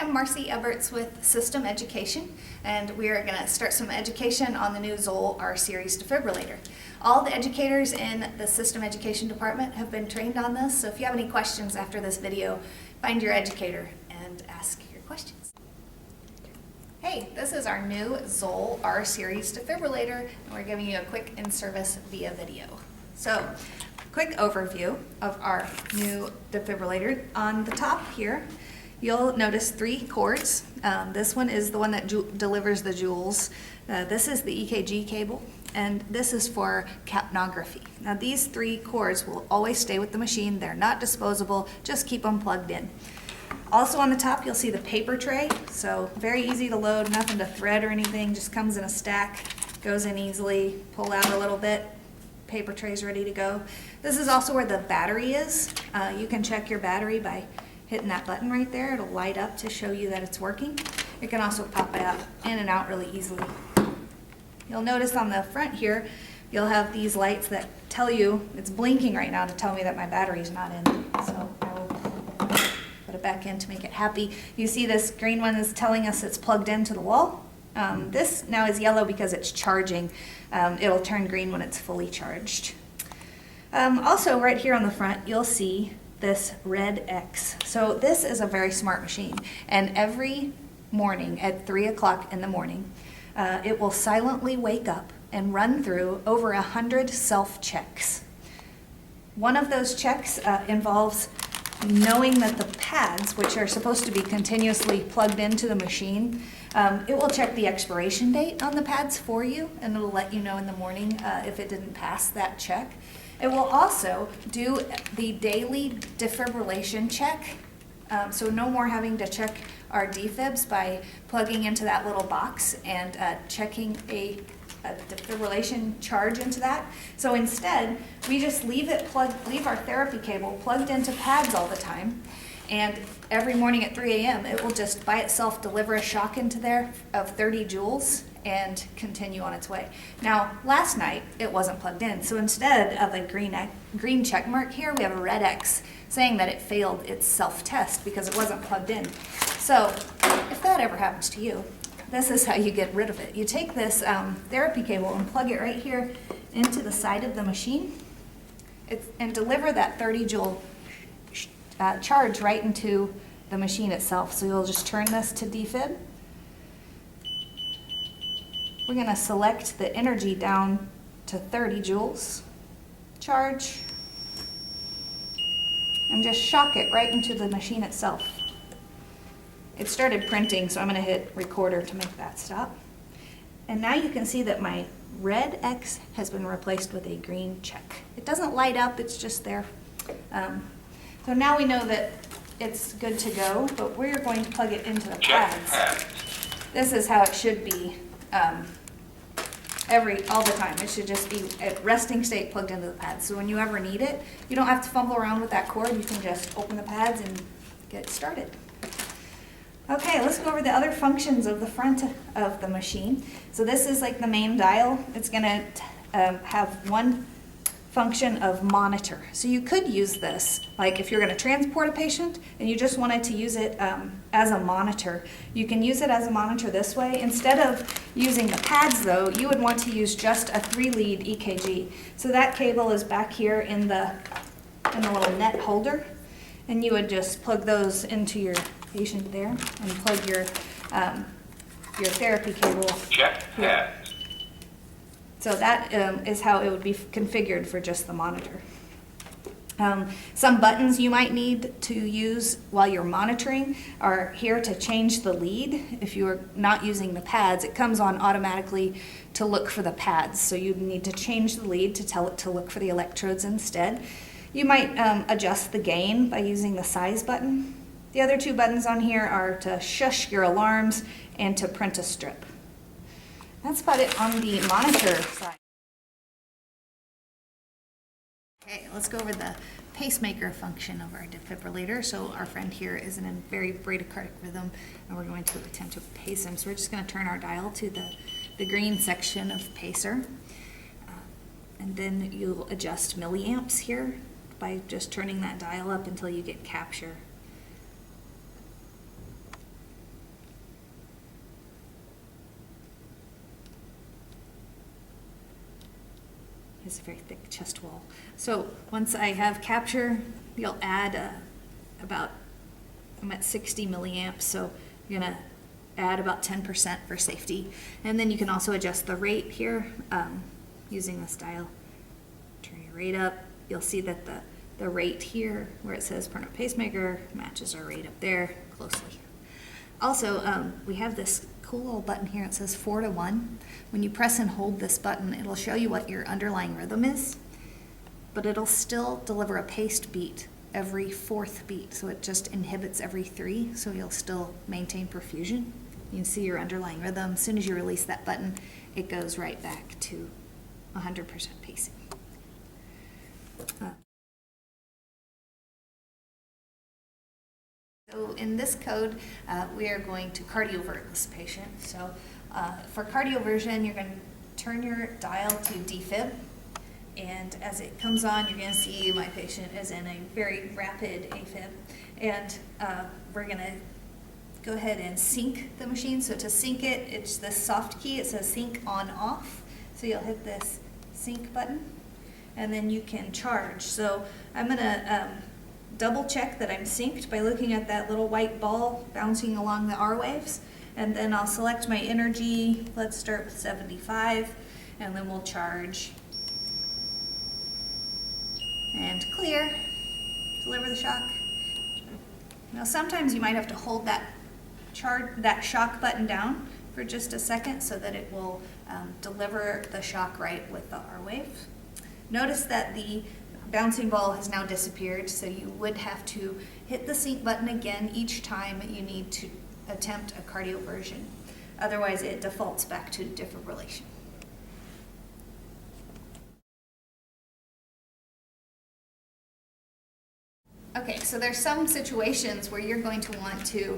I'm Marcy Eberts with System Education, and we are going to start some education on the new Zoll R-Series defibrillator. All the educators in the System Education department have been trained on this, so if you have any questions after this video, find your educator and ask your questions. Hey, this is our new Zoll R-Series defibrillator, and we're giving you a quick in-service via video. So, quick overview of our new defibrillator. On the top here, you'll notice 3 cords. This one is the one that delivers the joules. This is the EKG cable, and this is for capnography. Now these 3 cords will always stay with the machine. They're not disposable, just keep them plugged in. Also on the top you'll see the paper tray, so very easy to load, nothing to thread or anything, just comes in a stack, goes in easily, pull out a little bit, paper tray's ready to go. This is also where the battery is. You can check your battery by hitting that button right there. It'll light up to show you that it's working. It can also pop out in and out really easily. You'll notice on the front here, you'll have these lights that tell you, it's blinking right now to tell me that my battery's not in. So I will put it back in to make it happy. You see this green one is telling us it's plugged into the wall. This now is yellow because it's charging. It'll turn green when it's fully charged. Also right here on the front, you'll see this red X. So this is a very smart machine, and every morning at 3 o'clock in the morning, it will silently wake up and run through over 100 self-checks. One of those checks involves knowing that the pads, which are supposed to be continuously plugged into the machine, it will check the expiration date on the pads for you, and it'll let you know in the morning if it didn't pass that check. It will also do the daily defibrillation check, so no more having to check our defibs by plugging into that little box and checking a defibrillation charge into that. So instead, we just leave our therapy cable plugged into pads all the time, and every morning at 3 a.m. it will just by itself deliver a shock into there of 30 joules and continue on its way. Now, last night it wasn't plugged in, so instead of a green check mark here, we have a red X saying that it failed its self-test because it wasn't plugged in. So if that ever happens to you, this is how you get rid of it. You take this therapy cable and plug it right here into the side of the machine and deliver that 30 joule charge right into the machine itself. So you'll just turn this to defib. We're going to select the energy down to 30 joules, charge, and just shock it right into the machine itself. It started printing, so I'm going to hit recorder to make that stop. And now you can see that my red X has been replaced with a green check. It doesn't light up, it's just there. So now we know that it's good to go, but we're going to plug it into the pads. This is how it should be all the time. It should just be at resting state plugged into the pads. So when you ever need it, you don't have to fumble around with that cord. You can just open the pads and get started. Okay, let's go over the other functions of the front of the machine. So this is like the main dial. It's going to have one function of monitor. So you could use this, like if you're going to transport a patient and you just wanted to use it as a monitor, you can use it as a monitor this way. Instead of using the pads though, you would want to use just a 3-lead EKG. So that cable is back here in the little net holder, and you would just plug those into your patient there and plug your therapy cable check here. So that is how it would be configured for just the monitor. Some buttons you might need to use while you're monitoring are here to change the lead. If you're not using the pads, it comes on automatically to look for the pads. So you need to change the lead to tell it to look for the electrodes instead. You might adjust the gain by using the size button. The other 2 buttons on here are to shush your alarms and to print a strip. That's about it on the monitor side. Okay, let's go over the pacemaker function of our defibrillator. So our friend here is in a very bradycardic rhythm, and we're going to attempt to pace him. So we're just going to turn our dial to the green section of pacer. And then you'll adjust milliamps here by just turning that dial up until you get capture. He has a very thick chest wall. So once I have capture, you'll add about, I'm at 60 milliamps, so you're gonna add about 10% for safety. And then you can also adjust the rate here using this dial. Turn your rate up. You'll see that the rate here, where it says permanent pacemaker, matches our rate up there closely. Also, we have this cool little button here. It says 4 to 1. When you press and hold this button, it'll show you what your underlying rhythm is, but it'll still deliver a paced beat every 4th beat. So it just inhibits every 3, so you'll still maintain perfusion. You can see your underlying rhythm. As soon as you release that button, it goes right back to 100% pacing. So in this code, we are going to cardiovert this patient. So for cardioversion, you're going to turn your dial to defib, and as it comes on, you're going to see my patient is in a very rapid AFib, and we're going to go ahead and sync the machine. So to sync it, it's this soft key. It says sync on off. So you'll hit this sync button, and then you can charge. So I'm going to double check that I'm synced by looking at that little white ball bouncing along the R waves, and then I'll select my energy. Let's start with 75, and then we'll charge and clear, deliver the shock. Now sometimes you might have to hold that shock button down for just a second so that it will deliver the shock right with the R wave. Notice that the bouncing ball has now disappeared, so you would have to hit the sync button again each time you need to attempt a cardioversion. Otherwise, it defaults back to defibrillation. Okay, so there's some situations where you're going to want to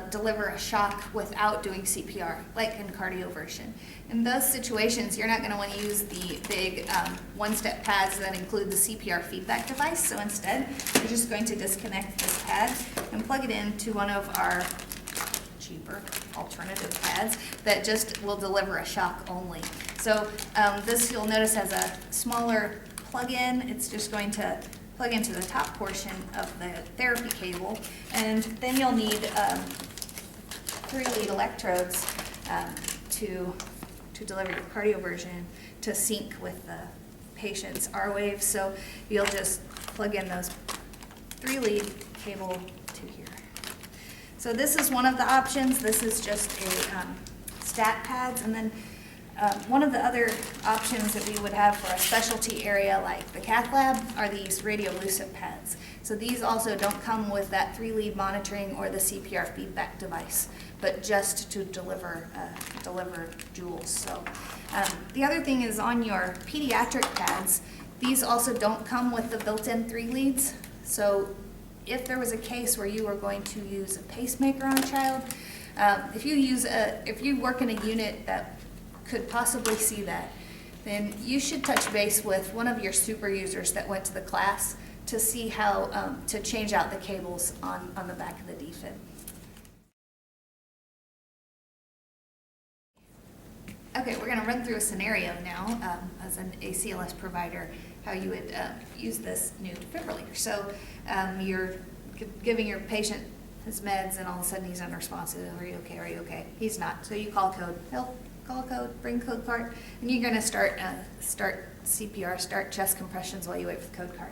deliver a shock without doing CPR, like in cardioversion. In those situations, you're not going to want to use the big one-step pads that include the CPR feedback device. So instead, you're just going to disconnect this pad and plug it into one of our cheaper alternative pads that just will deliver a shock only. So this, you'll notice, has a smaller plug-in. It's just going to plug into the top portion of the therapy cable, and then you'll need 3 lead electrodes to deliver your cardioversion to sync with the patient's R wave. So you'll just plug in those 3 lead cable to here. So this is one of the options. This is just a stat pads, and then one of the other options that we would have for a specialty area like the cath lab are these radiolucent pads. So these also don't come with that 3 lead monitoring or the CPR feedback device, but just to deliver joules. So the other thing is, on your pediatric pads, these also don't come with the built-in 3 leads. So if there was a case where you were going to use a pacemaker on a child, if you work in a unit that could possibly see that, then you should touch base with one of your super users that went to the class to see how to change out the cables on the back of the defib. Okay, we're going to run through a scenario now as an ACLS provider, how you would use this new defibrillator. So you're giving your patient his meds, and all of a sudden he's unresponsive. Are you okay? Are you okay? He's not. So you call code. He'll call code, bring code card, and you're going to start CPR, start chest compressions while you wait for the code card.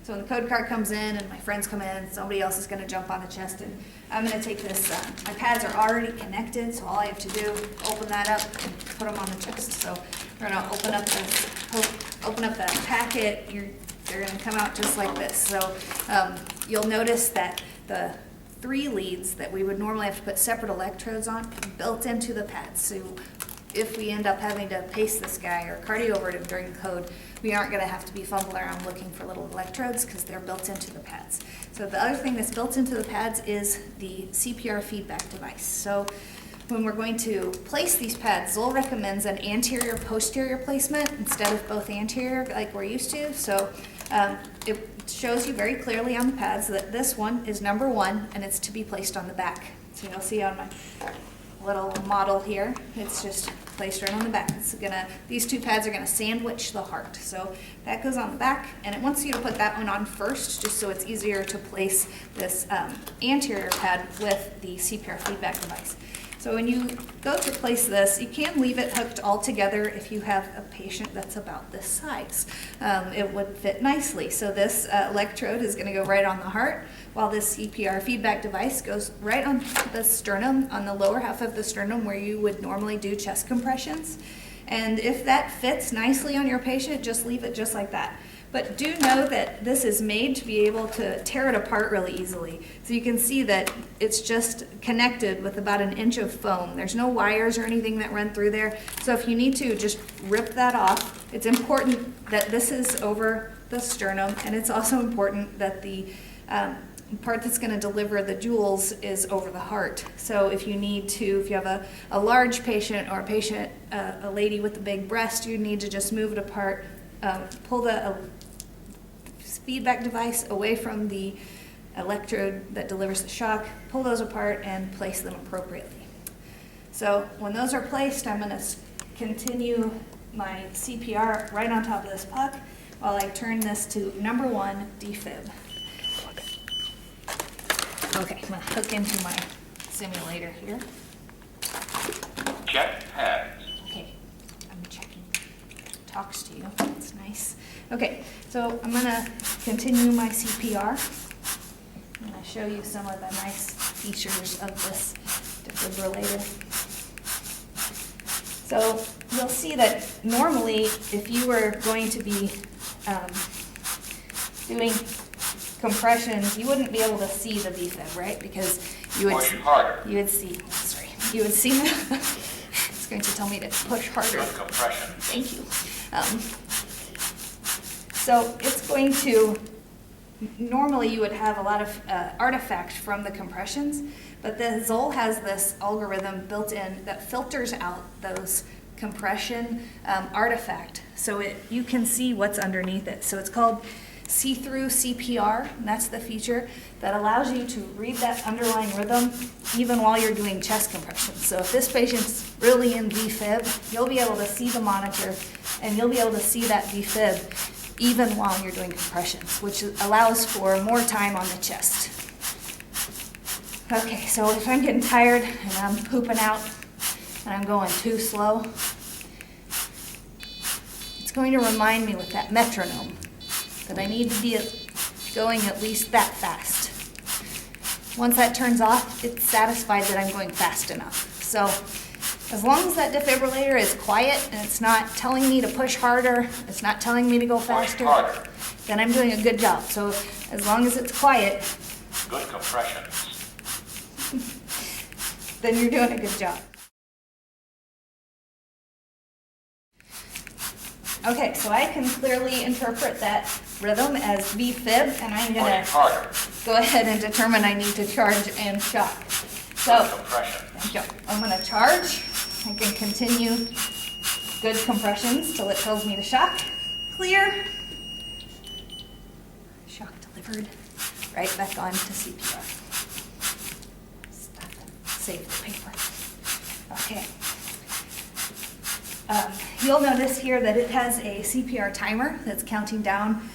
So when the code card comes in and my friends come in, somebody else is going to jump on the chest, and I'm going to take this. My pads are already connected, so all I have to do is open that up and put them on the chest. So we're going to open up the packet. They're going to come out just like this. So you'll notice that the 3 leads that we would normally have to put separate electrodes on built into the pads. So if we end up having to pace this guy or cardiovert him during code, we aren't going to have to be fumbling around looking for little electrodes because they're built into the pads. So the other thing that's built into the pads is the CPR feedback device. So when we're going to place these pads, Zoll recommends an anterior-posterior placement instead of both anterior like we're used to. So it shows you very clearly on the pads that this one is number 1, and it's to be placed on the back. So you'll see on my little model here, it's just placed right on the back. These two pads are gonna sandwich the heart. So that goes on the back, and it wants you to put that one on first, just so it's easier to place this anterior pad with the CPR feedback device. So when you go to place this, you can leave it hooked all together if you have a patient that's about this size. It would fit nicely. So this electrode is going to go right on the heart, while this CPR feedback device goes right on the sternum, on the lower half of the sternum where you would normally do chest compressions. And if that fits nicely on your patient, just leave it just like that. But do know that this is made to be able to tear it apart really easily. So you can see that it's just connected with about an inch of foam. There's no wires or anything that run through there. So if you need to, just rip that off. It's important that this is over the sternum, and it's also important that the part that's going to deliver the joules is over the heart. So if you need to, if you have a large patient or a lady with a big breast, you need to just move it apart, pull the feedback device away from the electrode that delivers the shock, pull those apart and place them appropriately. So when those are placed, I'm going to continue my CPR right on top of this puck while I turn this to number 1 defib. Okay, I'm going to hook into my simulator here. Check pads. Okay, I'm checking. Talks to you. That's nice. Okay, so I'm going to continue my CPR. I'm going to show you some of the nice features of this defibrillator. So you'll see that normally if you were going to be doing compressions, you wouldn't be able to see the defib, right? Because you would see, it's going to tell me to push harder. Compression. Thank you. So it's going to, normally you would have a lot of artifact from the compressions, but the Zoll has this algorithm built in that filters out those compression artifact, so you can see what's underneath it. So it's called see-through CPR, and that's the feature that allows you to read that underlying rhythm even while you're doing chest compressions. So if this patient's really in defib, you'll be able to see the monitor and you'll be able to see that defib even while you're doing compressions, which allows for more time on the chest. Okay, so if I'm getting tired and I'm pooping out and I'm going too slow, it's going to remind me with that metronome that I need to be going at least that fast. Once that turns off, it's satisfied that I'm going fast enough. So as long as that defibrillator is quiet and it's not telling me to push harder, it's not telling me to go faster, then I'm doing a good job. So as long as it's quiet, good compressions, then you're doing a good job. Okay, so I can clearly interpret that rhythm as VFib, and I'm going to go ahead and determine I need to charge and shock. So, thank you. I'm going to charge. I can continue good compressions till it tells me to shock. Clear. Shock delivered. Right back on to CPR. Stop and save the paper. Okay. You'll notice here that it has a CPR timer that's counting down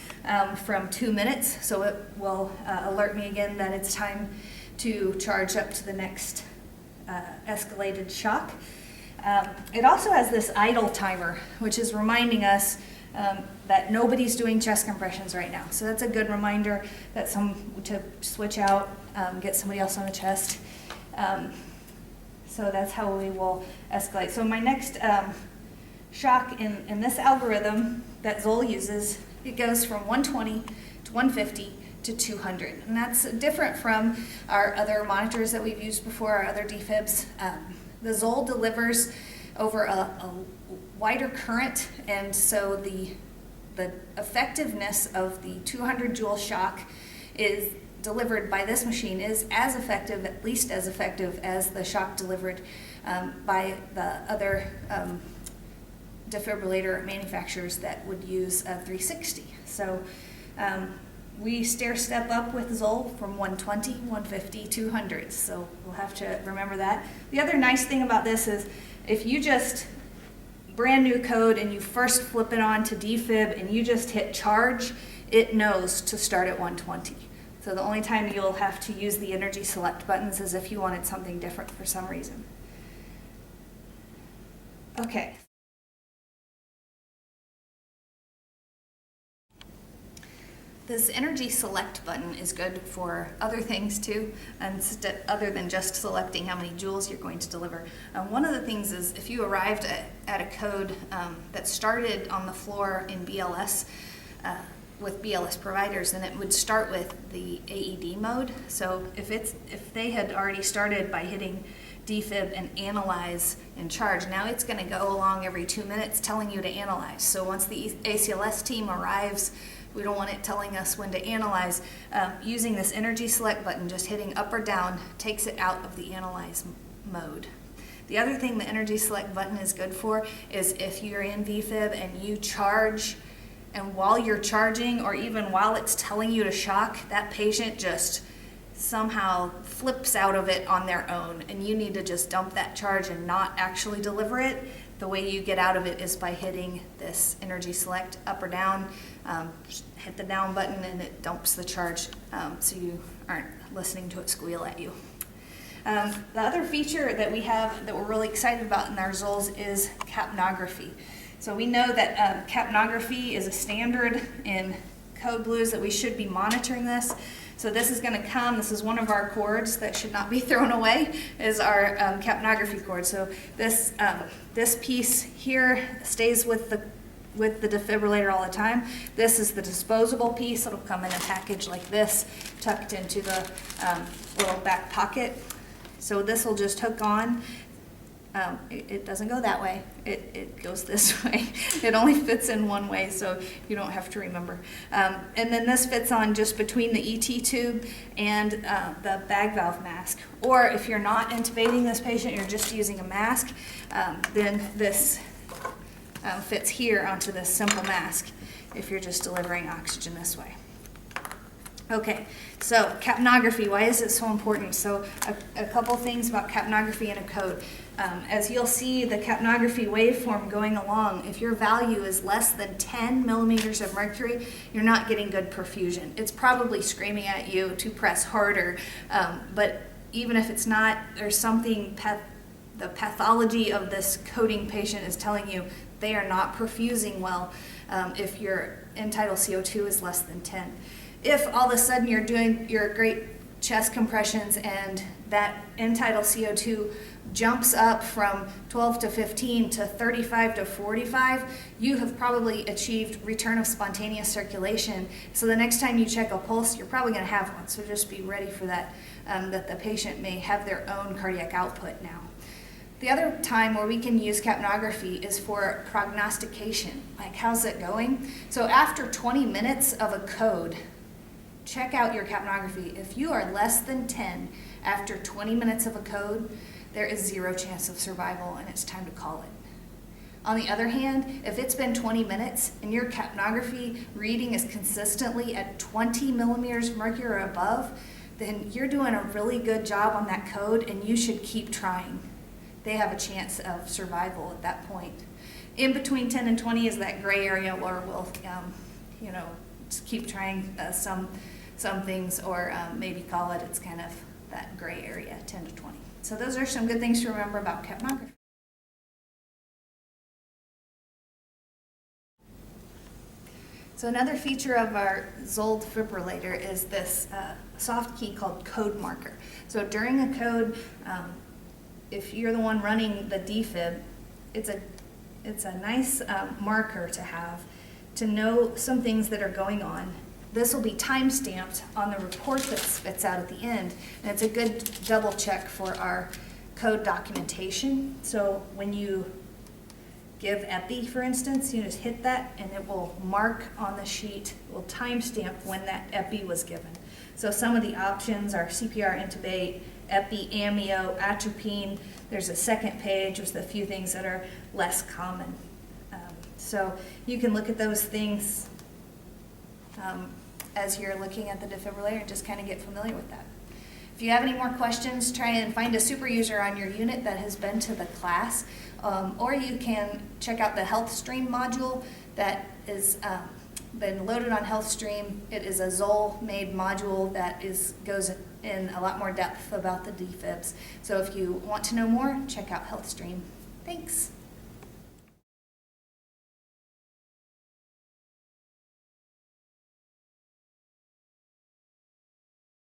from 2 minutes, so it will alert me again that it's time to charge up to the next escalated shock. It also has this idle timer, which is reminding us that nobody's doing chest compressions right now. So that's a good reminder that to switch out, get somebody else on the chest. So that's how we will escalate. So my next shock in this algorithm that Zoll uses, it goes from 120 to 150 to 200. And that's different from our other monitors that we've used before, our other defibs. The Zoll delivers over a wider current, and so the effectiveness of the 200 joule shock is delivered by this machine is as effective, at least as effective as the shock delivered by the other defibrillator manufacturers that would use 360. So we stair step up with Zoll from 120, 150, 200. So we'll have to remember that. The other nice thing about this is if you just brand new code and you first flip it on to defib and you just hit charge, it knows to start at 120. So the only time you'll have to use the energy select buttons is if you wanted something different for some reason. Okay. This energy select button is good for other things too, and other than just selecting how many joules you're going to deliver. One of the things is if you arrived at a code that started on the floor in BLS, with BLS providers, then it would start with the AED mode. So if they had already started by hitting defib and analyze and charge, now it's going to go along every 2 minutes telling you to analyze. So once the ACLS team arrives, we don't want it telling us when to analyze. Using this energy select button, just hitting up or down, takes it out of the analyze mode. The other thing the energy select button is good for is if you're in VFib and you charge, and while you're charging or even while it's telling you to shock, that patient just somehow flips out of it on their own, and you need to just dump that charge and not actually deliver it. The way you get out of it is by hitting this energy select up or down. Hit the down button and it dumps the charge, so you aren't listening to it squeal at you. The other feature that we have that we're really excited about in our Zolls is capnography. So we know that capnography is a standard in code blues, that we should be monitoring this. So this is going to come, this is one of our cords that should not be thrown away, is our capnography cord. So this piece here stays with the defibrillator all the time. This is the disposable piece. It'll come in a package like this, tucked into the little back pocket. So this will just hook on. It doesn't go that way. It goes this way. It only fits in one way, so you don't have to remember. And then this fits on just between the ET tube and the bag valve mask. Or if you're not intubating this patient, you're just using a mask, then this fits here onto this simple mask if you're just delivering oxygen this way. Okay, so capnography, why is it so important? So a couple things about capnography in a code. As you'll see the capnography waveform going along, if your value is less than 10 millimeters of mercury, you're not getting good perfusion. It's probably screaming at you to press harder, but even if it's not, there's something, the pathology of this coding patient is telling you they are not perfusing well if your end-tidal CO2 is less than 10. If all of a sudden you're doing your great chest compressions and that end-tidal CO2 jumps up from 12 to 15 to 35 to 45, you have probably achieved return of spontaneous circulation. So the next time you check a pulse, you're probably going to have one. So just be ready for that, that the patient may have their own cardiac output now. The other time where we can use capnography is for prognostication, like how's it going? So after 20 minutes of a code, check out your capnography. If you are less than 10 after 20 minutes of a code, there is 0 chance of survival and it's time to call it. On the other hand, if it's been 20 minutes and your capnography reading is consistently at 20 millimeters of mercury or above, then you're doing a really good job on that code and you should keep trying. They have a chance of survival at that point. In between 10 and 20 is that gray area where we'll, just keep trying some things, or maybe call it. It's kind of that gray area, 10 to 20. So those are some good things to remember about capnography. So another feature of our Zoll defibrillator is this soft key called code marker. So during a code, if you're the one running the defib, it's a nice marker to have to know some things that are going on. This will be time-stamped on the report that spits out at the end, and it's a good double check for our code documentation. So when you give epi, for instance, you just hit that and it will mark on the sheet, it will timestamp when that epi was given. So some of the options are CPR, intubate, epi, amio, atropine. There's a second page with a few things that are less common. So you can look at those things as you're looking at the defibrillator and just kind of get familiar with that. If you have any more questions, try and find a super user on your unit that has been to the class, or you can check out the HealthStream module that is been loaded on HealthStream. It is a Zoll-made module that goes in a lot more depth about the defibs. So if you want to know more, check out HealthStream. Thanks.